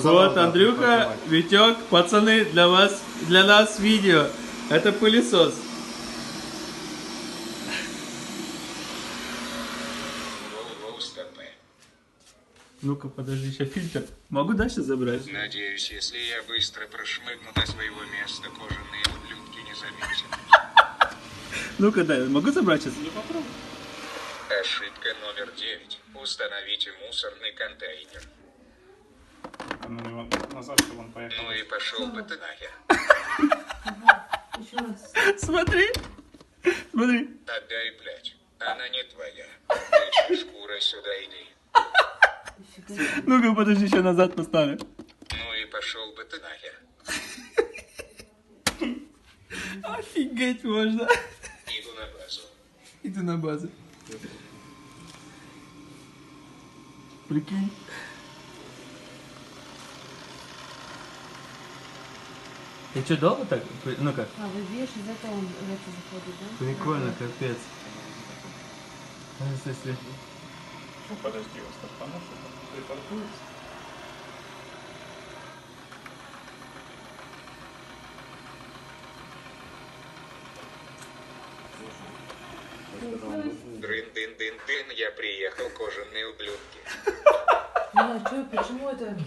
Вот, Андрюха, Витек, пацаны, для нас видео. Это пылесос. Ну-ка, подожди, сейчас фильтр. Могу дальше забрать? Надеюсь, если я быстро прошмыгну до своего места, кожаные ублюдки не заметят. Ну-ка, дай, могу забрать сейчас? Ну попробуй. Ошибка номер 9. Установите мусорный контейнер. Ну его назад, чтобы он поехал. Ну и пошел бы ты нахер. Еще раз. Смотри. Смотри. Отдай, блядь. Она не твоя. Ты шкура сюда иди. Ну-ка, подожди, еще назад поставлю. Ну и пошел бы ты нахер. Офигеть можно. Иду на базу. Иду на базу. Прикинь. И что, долго так? Ну-ка. А, вы видишь, из этого он в это заходит, да? Прикольно, капец. Если... Ну подожди, он стартанул, что припаркуется. Дрын-дын-дын-дын, я приехал, кожаные ублюдки. Ну, а что, почему это?